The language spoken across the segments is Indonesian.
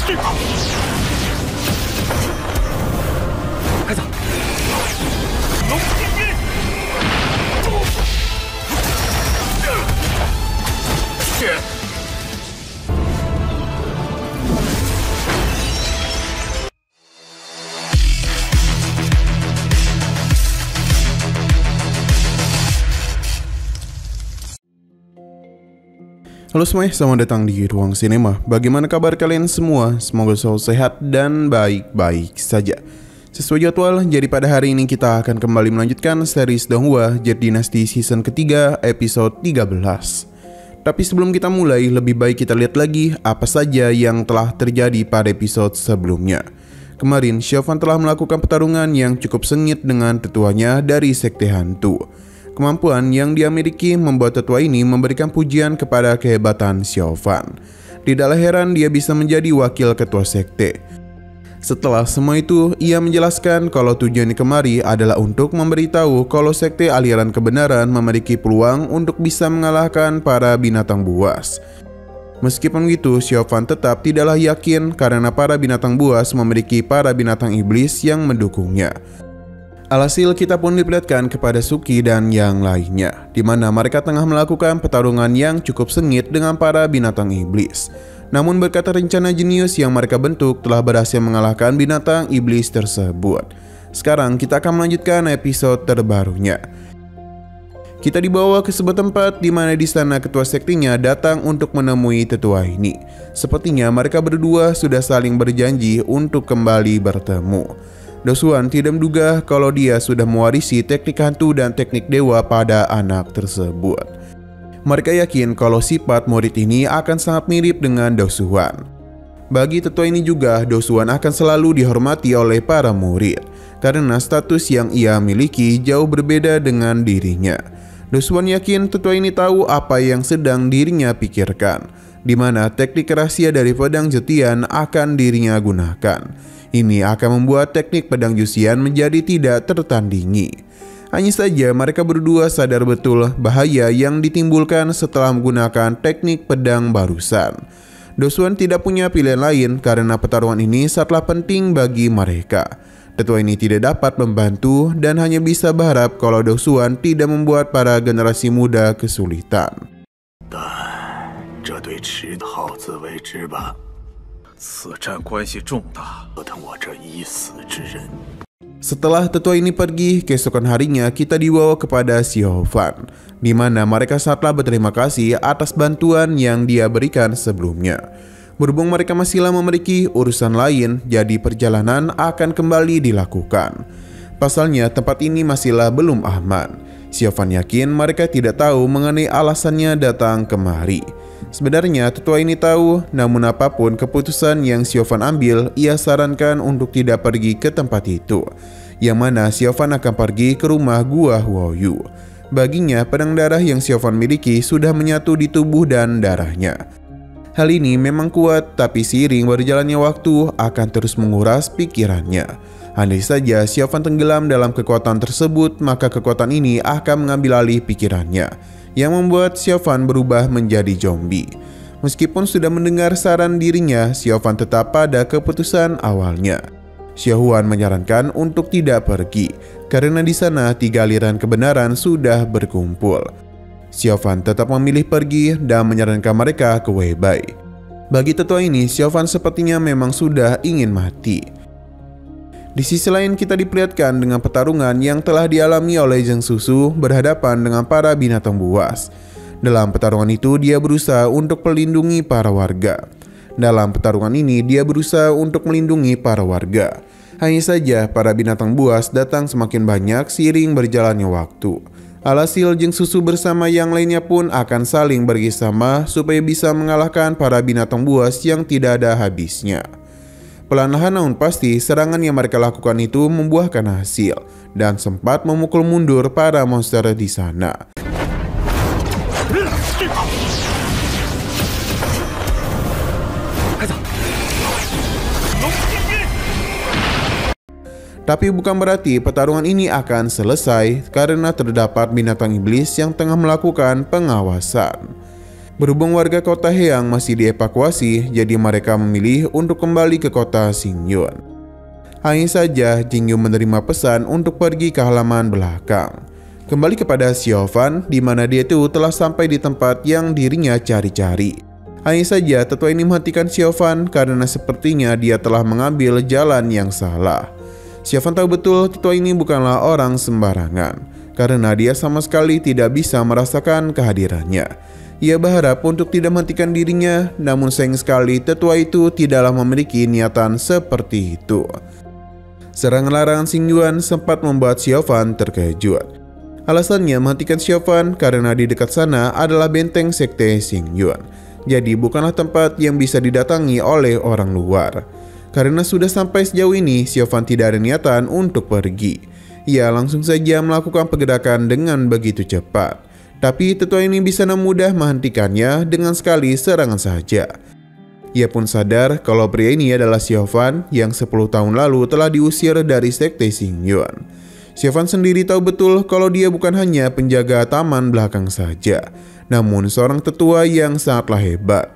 开走！龙金鹰！Halo semuanya, selamat datang di Ruang Sinema. Bagaimana kabar kalian semua? Semoga selalu sehat dan baik-baik saja. Sesuai jadwal, jadi pada hari ini kita akan kembali melanjutkan series Donghua Jet Dynasty season ketiga episode 13. Tapi sebelum kita mulai, lebih baik kita lihat lagi apa saja yang telah terjadi pada episode sebelumnya. Kemarin, Xiaofan telah melakukan pertarungan yang cukup sengit dengan tetuanya dari Sekte Hantu. Kemampuan yang dia miliki membuat tetua ini memberikan pujian kepada kehebatan Xiaofan. Tidaklah heran dia bisa menjadi wakil ketua sekte. Setelah semua itu, ia menjelaskan kalau tujuannya kemari adalah untuk memberitahu kalau sekte aliran kebenaran memiliki peluang untuk bisa mengalahkan para binatang buas. Meskipun begitu, Xiaofan tetap tidaklah yakin karena para binatang buas memiliki para binatang iblis yang mendukungnya. Alhasil kita pun diperlihatkan kepada Suki dan yang lainnya, di mana mereka tengah melakukan pertarungan yang cukup sengit dengan para binatang iblis. Namun berkat rencana jenius yang mereka bentuk telah berhasil mengalahkan binatang iblis tersebut. Sekarang kita akan melanjutkan episode terbarunya. Kita dibawa ke sebuah tempat di mana di sana ketua sektinya datang untuk menemui tetua ini. Sepertinya mereka berdua sudah saling berjanji untuk kembali bertemu. Dosuan tidak menduga kalau dia sudah mewarisi teknik hantu dan teknik dewa pada anak tersebut. Mereka yakin kalau sifat murid ini akan sangat mirip dengan Dosuan. Bagi tetua ini juga, Dosuan akan selalu dihormati oleh para murid karena status yang ia miliki jauh berbeda dengan dirinya. Dosuan yakin tetua ini tahu apa yang sedang dirinya pikirkan, di mana teknik rahasia dari pedang Jetian akan dirinya gunakan. Ini akan membuat teknik pedang Jusian menjadi tidak tertandingi. Hanya saja mereka berdua sadar betul bahaya yang ditimbulkan setelah menggunakan teknik pedang barusan. Dosuan tidak punya pilihan lain karena pertarungan ini sangatlah penting bagi mereka. Tetua ini tidak dapat membantu dan hanya bisa berharap kalau Dosuan tidak membuat para generasi muda kesulitan. Setelah tetua ini pergi, keesokan harinya kita dibawa kepada Xiaofan, di mana mereka sangatlah berterima kasih atas bantuan yang dia berikan sebelumnya. Berhubung mereka masihlah memiliki urusan lain, jadi perjalanan akan kembali dilakukan. Pasalnya tempat ini masihlah belum aman. Xiaofan yakin mereka tidak tahu mengenai alasannya datang kemari. Sebenarnya tetua ini tahu, namun apapun keputusan yang Xiaofan ambil, ia sarankan untuk tidak pergi ke tempat itu, yang mana Xiaofan akan pergi ke rumah gua Huoyu. Baginya, pedang darah yang Xiaofan miliki sudah menyatu di tubuh dan darahnya. Hal ini memang kuat, tapi seiring berjalannya waktu akan terus menguras pikirannya. Andai saja Xiaofan tenggelam dalam kekuatan tersebut, maka kekuatan ini akan mengambil alih pikirannya, yang membuat Xiaofan berubah menjadi zombie. Meskipun sudah mendengar saran dirinya, Xiaofan tetap pada keputusan awalnya. Xiaohuan menyarankan untuk tidak pergi, karena di sana 3 aliran kebenaran sudah berkumpul. Xiaofan tetap memilih pergi dan menyarankan mereka ke Weibai. Bagi tetua ini, Xiaofan sepertinya memang sudah ingin mati. Di sisi lain kita diperlihatkan dengan pertarungan yang telah dialami oleh Zheng Susu berhadapan dengan para binatang buas. Dalam pertarungan itu dia berusaha untuk melindungi para warga. Dalam pertarungan ini dia berusaha untuk melindungi para warga. Hanya saja para binatang buas datang semakin banyak seiring berjalannya waktu. Alhasil Zheng Susu bersama yang lainnya pun akan saling bekerjasama supaya bisa mengalahkan para binatang buas yang tidak ada habisnya. Perlahan namun pasti serangan yang mereka lakukan itu membuahkan hasil dan sempat memukul mundur para monster di sana. Tapi bukan berarti pertarungan ini akan selesai karena terdapat binatang iblis yang tengah melakukan pengawasan. Berhubung warga kota Heang masih dievakuasi, jadi mereka memilih untuk kembali ke kota Xingyun. Hanya saja Jingyu menerima pesan untuk pergi ke halaman belakang. Kembali kepada Xiaofan, di mana dia itu telah sampai di tempat yang dirinya cari-cari. Hanya saja tetua ini menghentikan Xiaofan karena sepertinya dia telah mengambil jalan yang salah. Xiaofan tahu betul tetua ini bukanlah orang sembarangan, karena dia sama sekali tidak bisa merasakan kehadirannya. Ia berharap untuk tidak menghentikan dirinya, namun sayang sekali tetua itu tidaklah memiliki niatan seperti itu. Serangan larangan Xingyuan sempat membuat Xiaofan terkejut. Alasannya menghentikan Xiaofan karena di dekat sana adalah benteng sekte Xingyuan. Jadi bukanlah tempat yang bisa didatangi oleh orang luar. Karena sudah sampai sejauh ini, Xiaofan tidak ada niatan untuk pergi. Ia langsung saja melakukan pergerakan dengan begitu cepat. Tapi tetua ini bisa dengan mudah menghentikannya dengan sekali serangan saja. Ia pun sadar kalau pria ini adalah Xiaofan yang 10 tahun lalu telah diusir dari sekte Xingyuan. Xiaofan sendiri tahu betul kalau dia bukan hanya penjaga taman belakang saja, namun seorang tetua yang sangatlah hebat.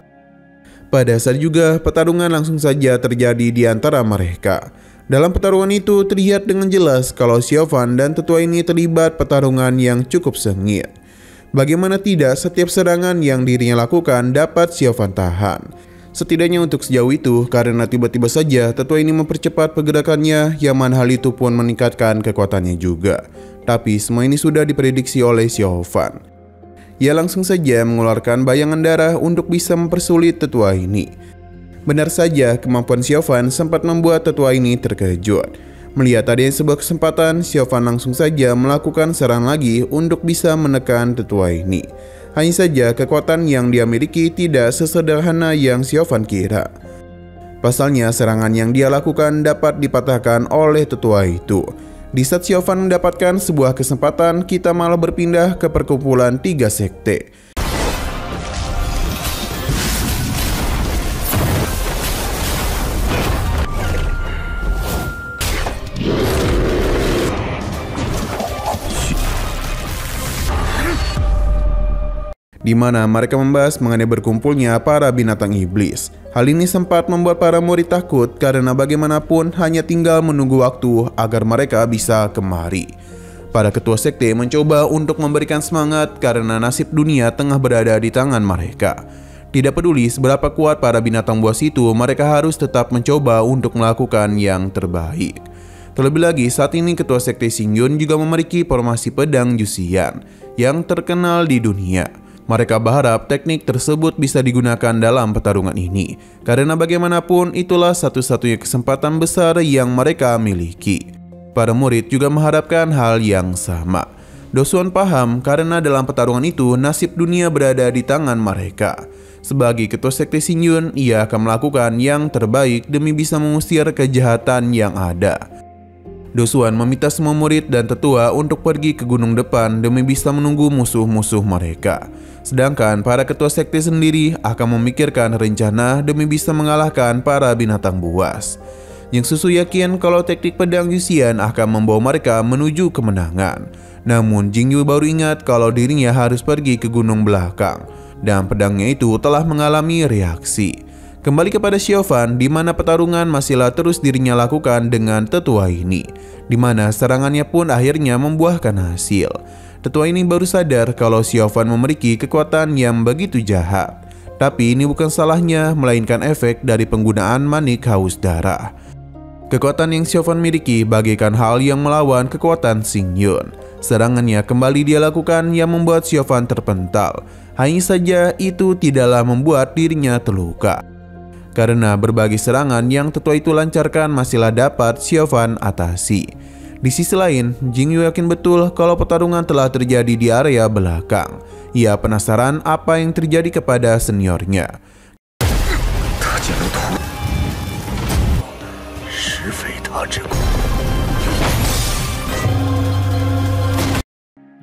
Pada saat juga pertarungan langsung saja terjadi di antara mereka. Dalam pertarungan itu terlihat dengan jelas kalau Xiaofan dan tetua ini terlibat pertarungan yang cukup sengit. Bagaimana tidak, setiap serangan yang dirinya lakukan dapat Xiaofan tahan. Setidaknya untuk sejauh itu, karena tiba-tiba saja tetua ini mempercepat pergerakannya, yang mana hal itu pun meningkatkan kekuatannya juga. Tapi semua ini sudah diprediksi oleh Xiaofan. Ia langsung saja mengeluarkan bayangan darah untuk bisa mempersulit tetua ini. Benar saja, kemampuan Xiaofan sempat membuat tetua ini terkejut. Melihat adanya sebuah kesempatan, Xiaofan langsung saja melakukan serangan lagi untuk bisa menekan tetua ini. Hanya saja kekuatan yang dia miliki tidak sesederhana yang Xiaofan kira. Pasalnya serangan yang dia lakukan dapat dipatahkan oleh tetua itu. Di saat Xiaofan mendapatkan sebuah kesempatan, kita malah berpindah ke perkumpulan 3 sekte. Di mana mereka membahas mengenai berkumpulnya para binatang iblis. Hal ini sempat membuat para murid takut karena bagaimanapun hanya tinggal menunggu waktu agar mereka bisa kemari. Para ketua sekte mencoba untuk memberikan semangat karena nasib dunia tengah berada di tangan mereka. Tidak peduli seberapa kuat para binatang buas itu, mereka harus tetap mencoba untuk melakukan yang terbaik. Terlebih lagi saat ini ketua sekte Xingyun juga memiliki formasi pedang Juxian yang terkenal di dunia. Mereka berharap teknik tersebut bisa digunakan dalam pertarungan ini, karena bagaimanapun itulah satu-satunya kesempatan besar yang mereka miliki. Para murid juga mengharapkan hal yang sama. Dosuan paham karena dalam pertarungan itu nasib dunia berada di tangan mereka. Sebagai ketua sekte Xingyun, ia akan melakukan yang terbaik demi bisa mengusir kejahatan yang ada. Dosuan meminta semua murid dan tetua untuk pergi ke gunung depan demi bisa menunggu musuh-musuh mereka. Sedangkan para ketua sekte sendiri akan memikirkan rencana demi bisa mengalahkan para binatang buas. Yang Susu yakin kalau teknik pedang Juxian akan membawa mereka menuju kemenangan. Namun Jingyu baru ingat kalau dirinya harus pergi ke gunung belakang, dan pedangnya itu telah mengalami reaksi. Kembali kepada Xiaofan, di mana pertarungan masihlah terus dirinya lakukan dengan tetua ini, di mana serangannya pun akhirnya membuahkan hasil. Tetua ini baru sadar kalau Xiaofan memiliki kekuatan yang begitu jahat. Tapi ini bukan salahnya, melainkan efek dari penggunaan manik haus darah. Kekuatan yang Xiaofan miliki bagaikan hal yang melawan kekuatan Xingyun. Serangannya kembali dia lakukan yang membuat Xiaofan terpental. Hanya saja itu tidaklah membuat dirinya terluka. Karena berbagai serangan yang tetua itu lancarkan masihlah dapat Xiaofan atasi. Di sisi lain, Jingyu yakin betul kalau pertarungan telah terjadi di area belakang. Ia penasaran apa yang terjadi kepada seniornya.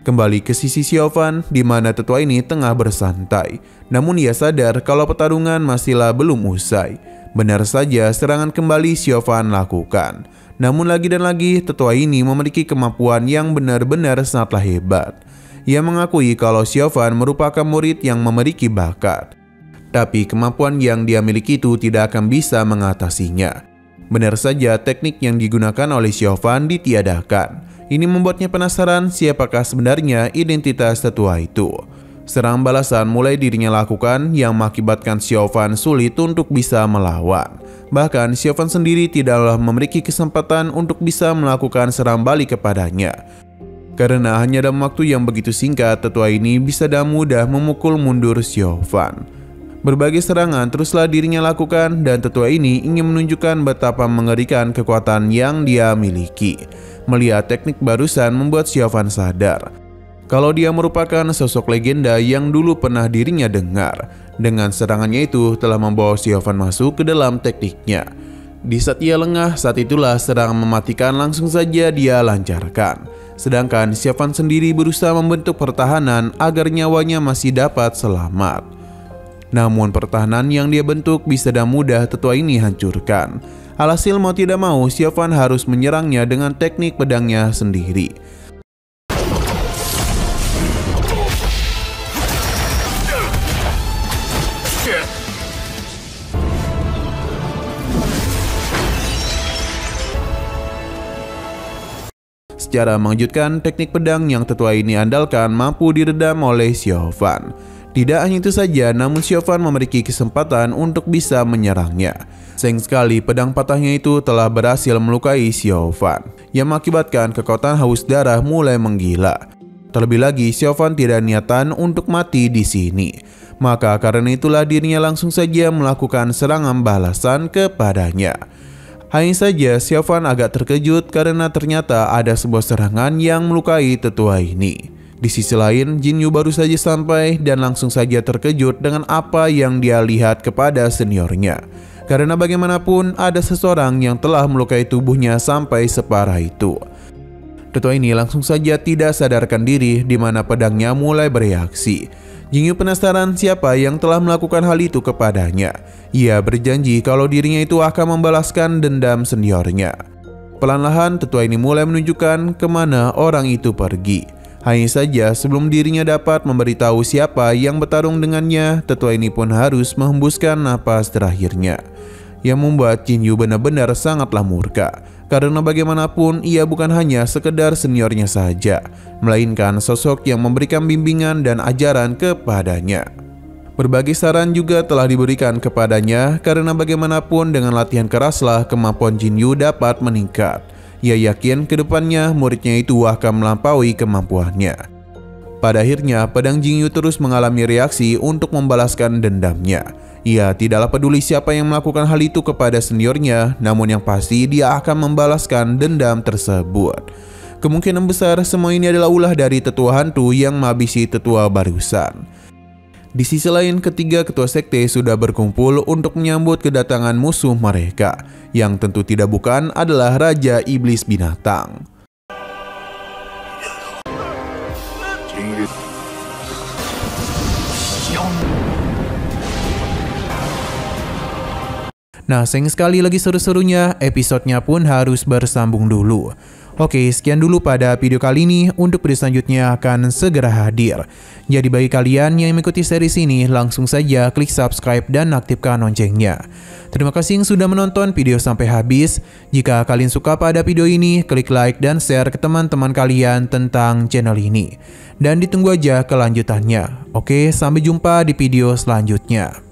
Kembali ke sisi Xiaofan, di mana tetua ini tengah bersantai. Namun ia sadar kalau pertarungan masihlah belum usai. Benar saja serangan kembali Xiaofan lakukan. Namun lagi dan lagi tetua ini memiliki kemampuan yang benar-benar sangatlah hebat. Ia mengakui kalau Xiaofan merupakan murid yang memiliki bakat, tapi kemampuan yang dia miliki itu tidak akan bisa mengatasinya. Benar saja teknik yang digunakan oleh Xiaofan ditiadakan. Ini membuatnya penasaran siapakah sebenarnya identitas tetua itu. Serangan balasan mulai dirinya lakukan yang mengakibatkan Xiaofan sulit untuk bisa melawan. Bahkan Xiaofan sendiri tidaklah memiliki kesempatan untuk bisa melakukan serangan balik kepadanya. Karena hanya dalam waktu yang begitu singkat, tetua ini bisa dengan mudah memukul mundur Xiaofan. Berbagai serangan teruslah dirinya lakukan dan tetua ini ingin menunjukkan betapa mengerikan kekuatan yang dia miliki. Melihat teknik barusan membuat Xiaofan sadar kalau dia merupakan sosok legenda yang dulu pernah dirinya dengar. Dengan serangannya itu telah membawa Xiaofan masuk ke dalam tekniknya. Di saat ia lengah, saat itulah serangan mematikan langsung saja dia lancarkan. Sedangkan Xiaofan sendiri berusaha membentuk pertahanan agar nyawanya masih dapat selamat. Namun pertahanan yang dia bentuk bisa dengan mudah tetua ini hancurkan. Alhasil mau tidak mau Xiaofan harus menyerangnya dengan teknik pedangnya sendiri. Secara mengejutkan, teknik pedang yang tetua ini andalkan mampu diredam oleh Xiaofan. Tidak hanya itu saja, namun Xiaofan memiliki kesempatan untuk bisa menyerangnya. Sayang sekali pedang patahnya itu telah berhasil melukai Xiaofan, yang mengakibatkan kekuatan haus darah mulai menggila. Terlebih lagi, Xiaofan tidak niatan untuk mati di sini. Maka karena itulah dirinya langsung saja melakukan serangan balasan kepadanya. Hanya saja Xiaofan agak terkejut karena ternyata ada sebuah serangan yang melukai tetua ini. Di sisi lain, Jin Yu baru saja sampai dan langsung saja terkejut dengan apa yang dia lihat kepada seniornya. Karena bagaimanapun ada seseorang yang telah melukai tubuhnya sampai separah itu. Tetua ini langsung saja tidak sadarkan diri di mana pedangnya mulai bereaksi. Jin Yu penasaran siapa yang telah melakukan hal itu kepadanya. Ia berjanji kalau dirinya itu akan membalaskan dendam seniornya. Perlahan-lahan tetua ini mulai menunjukkan kemana orang itu pergi. Hanya saja sebelum dirinya dapat memberitahu siapa yang bertarung dengannya, tetua ini pun harus menghembuskan napas terakhirnya. Yang membuat Jin Yu benar-benar sangatlah murka. Karena bagaimanapun ia bukan hanya sekedar seniornya saja, melainkan sosok yang memberikan bimbingan dan ajaran kepadanya. Berbagai saran juga telah diberikan kepadanya karena bagaimanapun dengan latihan keraslah kemampuan Jin Yu dapat meningkat. Ia yakin kedepannya muridnya itu akan melampaui kemampuannya. Pada akhirnya pedang Jin Yu terus mengalami reaksi untuk membalaskan dendamnya. Ia tidaklah peduli siapa yang melakukan hal itu kepada seniornya, namun yang pasti dia akan membalaskan dendam tersebut. Kemungkinan besar semua ini adalah ulah dari tetua hantu yang menghabisi tetua barusan. Di sisi lain, ketiga ketua sekte sudah berkumpul untuk menyambut kedatangan musuh mereka, yang tentu tidak bukan adalah Raja Iblis Binatang. Nah, sayang sekali lagi seru-serunya, episodenya pun harus bersambung dulu. Oke, sekian dulu pada video kali ini. Untuk video selanjutnya akan segera hadir. Jadi bagi kalian yang mengikuti series ini, langsung saja klik subscribe dan aktifkan loncengnya. Terima kasih yang sudah menonton video sampai habis. Jika kalian suka pada video ini, klik like dan share ke teman-teman kalian tentang channel ini. Dan ditunggu aja kelanjutannya. Oke, sampai jumpa di video selanjutnya.